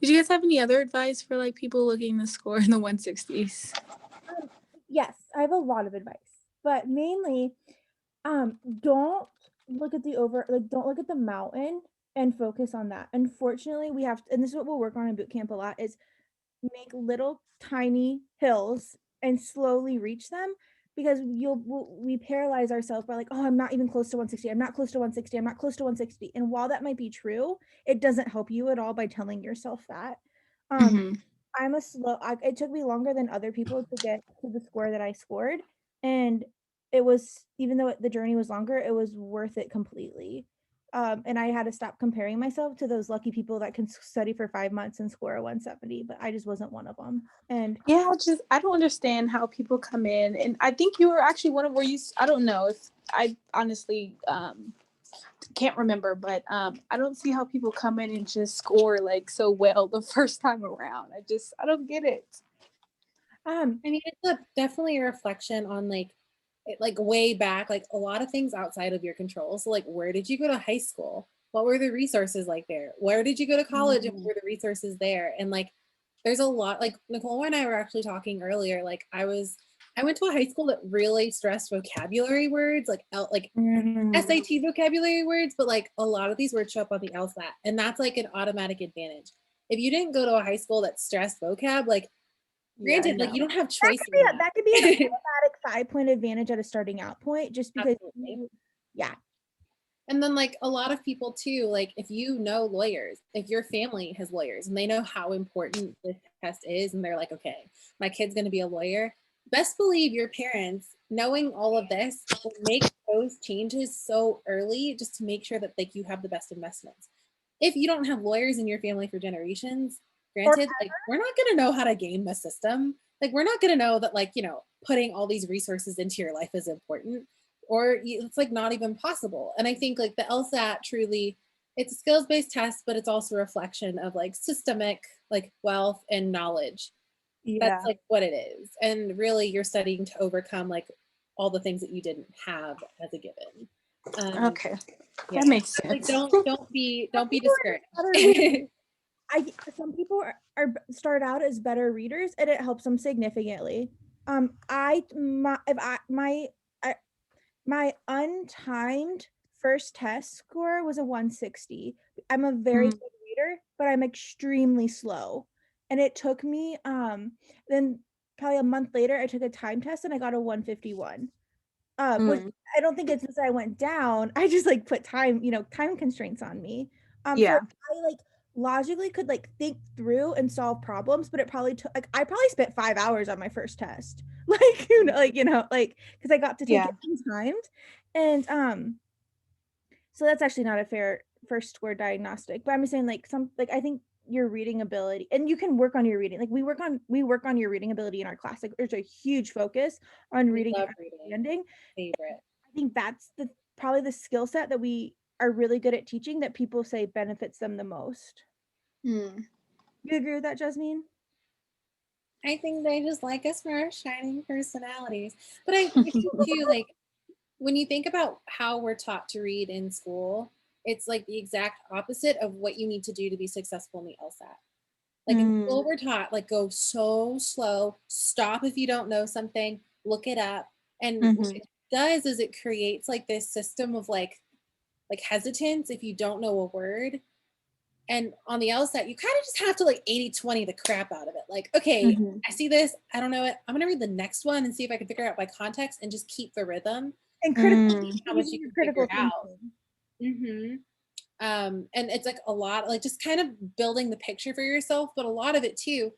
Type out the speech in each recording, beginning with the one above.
Did you guys have any other advice for like people looking to score in the 160s? Yes, I have a lot of advice, but mainly, don't look at don't look at the mountain and focus on that. Unfortunately, we have to, and this is what we'll work on in boot camp a lot, is make little tiny hills and slowly reach them, because we paralyze ourselves by like, oh, I'm not even close to 160. I'm not close to 160. I'm not close to 160. And while that might be true, it doesn't help you at all by telling yourself that. Um, Mm-hmm. it took me longer than other people to get to the score that I scored. And it was, even though the journey was longer, it was worth it completely. And I had to stop comparing myself to those lucky people that can study for 5 months and score a 170, but I just wasn't one of them. And Yeah, I don't understand how people come in, and I think you were actually one of where you. I don't know if I honestly can't remember, but I don't see how people come in and just score like so well the first time around. I don't get it. I mean, it's definitely a reflection on like way back, like a lot of things outside of your control. So like, where did you go to high school? What were the resources like there? Where did you go to college and what were the resources there? And like, there's a lot, like Nicole and I were actually talking earlier, like I went to a high school that really stressed vocabulary words, like SAT vocabulary words, but like a lot of these words show up on the LSAT, and that's like an automatic advantage. If you didn't go to a high school that stressed vocab, like granted, like you don't have choice in that. that could be an automatic 5-point advantage at a starting out point, just because yeah. And then like a lot of people too, like if you know lawyers, if your family has lawyers and they know how important this test is, and they're like, okay, my kid's going to be a lawyer, best believe your parents knowing all of this will make those changes so early just to make sure that like you have the best investments. If you don't have lawyers in your family for generations, granted, like we're not going to know how to game the system. Like we're not going to know that like, you know, putting all these resources into your life is important, or it's like not even possible. And I think like the LSAT truly, it's a skills-based test, but it's also a reflection of like systemic like wealth and knowledge. That's like what it is. And really you're studying to overcome like all the things that you didn't have as a given. Okay, yeah. that makes sense. Like, don't be discouraged. Some people start out as better readers, and it helps them significantly. My untimed first test score was a 160. I'm a very good reader, but I'm extremely slow. And it took me then probably a month later I took a time test and I got a 151. Which I don't think it's just I went down. I just like put time, time constraints on me. So I like logically could like think through and solve problems, but it probably took like I probably spent 5 hours on my first test. Like, because I got to take it untimed. And so that's actually not a fair first score diagnostic. But I'm saying like I think your reading ability, and you can work on your reading. Like we work on your reading ability in our class. Like there's a huge focus on reading and understanding. Favorite. I think that's probably the skill set that we are really good at teaching that people say benefits them the most. You agree with that, Jasmine? I think they just like us for our shining personalities. But I think too, like when you think about how we're taught to read in school, it's like the exact opposite of what you need to do to be successful in the LSAT. Like in school, we're taught like go so slow, stop if you don't know something, look it up. And what it does is it creates like this system of like hesitance if you don't know a word. And on the LSAT, you kind of just have to like 80-20 the crap out of it. Like, okay, I see this, I don't know it. I'm gonna read the next one and see if I can figure it out by context and just keep the rhythm. And critical, how much you can figure it out. And it's like a lot, like just kind of building the picture for yourself, but a lot of it too,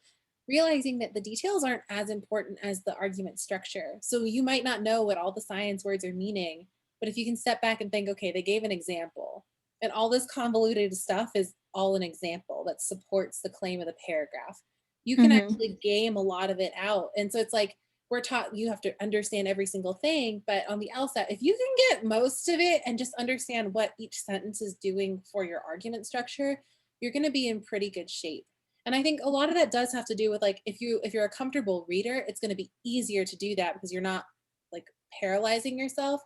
realizing that the details aren't as important as the argument structure. So you might not know what all the science words are meaning, but if you can step back and think, okay, they gave an example, and all this convoluted stuff is all an example that supports the claim of the paragraph. You can actually game a lot of it out. And so it's like, we're taught you have to understand every single thing, but on the LSAT, if you can get most of it and just understand what each sentence is doing for your argument structure, you're going to be in pretty good shape. And I think a lot of that does have to do with like, if you're a comfortable reader, it's going to be easier to do that because you're not like paralyzing yourself.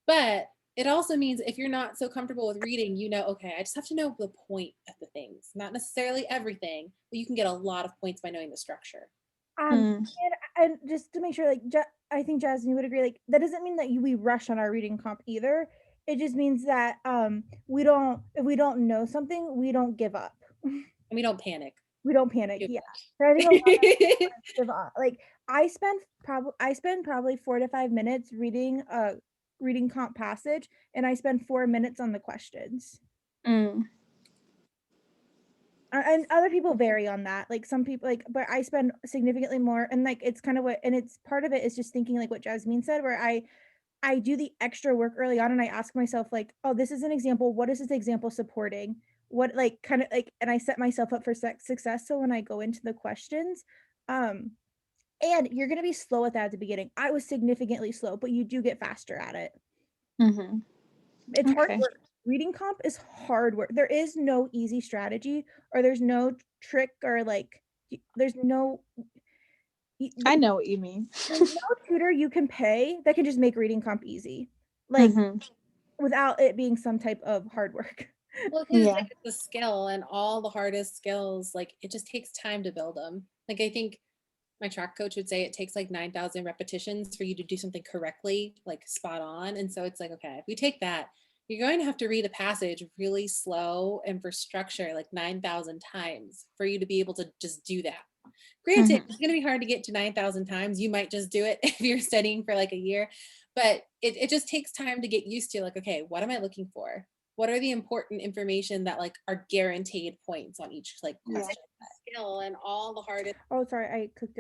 But it also means if you're not so comfortable with reading, okay, I just have to know the point of the things, not necessarily everything, but you can get a lot of points by knowing the structure. And just to make sure, like, I think Jasmine, you would agree, like, that doesn't mean that we rush on our reading comp either. It just means that if we don't know something, we don't give up. And we don't panic. We don't panic. Yeah. But I think a lot of give up. Like, I spend probably 4 to 5 minutes reading a reading comp passage, and I spend 4 minutes on the questions. And other people vary on that. Like, some people, like, but I spend significantly more, and like it's kind of what, and it's part of it is just thinking like what Jasmine said, where I do the extra work early on, and I ask myself like, oh, this is an example. What is this example supporting? What, like, kind of like, and I set myself up for success. So when I go into the questions, and you're gonna be slow at that at the beginning. I was significantly slow, but you do get faster at it. It's hard work. Reading comp is hard work. There is no easy strategy, or there's no trick, or like there's no. I know what you mean. There's no tutor you can pay that can just make reading comp easy, like without it being some type of hard work. Well, because like it's a skill, and all the hardest skills, like it just takes time to build them. Like I think my track coach would say it takes like 9,000 repetitions for you to do something correctly, like spot on. And so it's like, okay, if we take that, you're going to have to read a passage really slow and for structure like 9,000 times for you to be able to just do that. Granted, it's going to be hard to get to 9,000 times. You might just do it if you're studying for like a year, but it just takes time to get used to, like, okay, what am I looking for? What are the important information that like are guaranteed points on each like question skill, and all the hardest. Oh, sorry, I cooked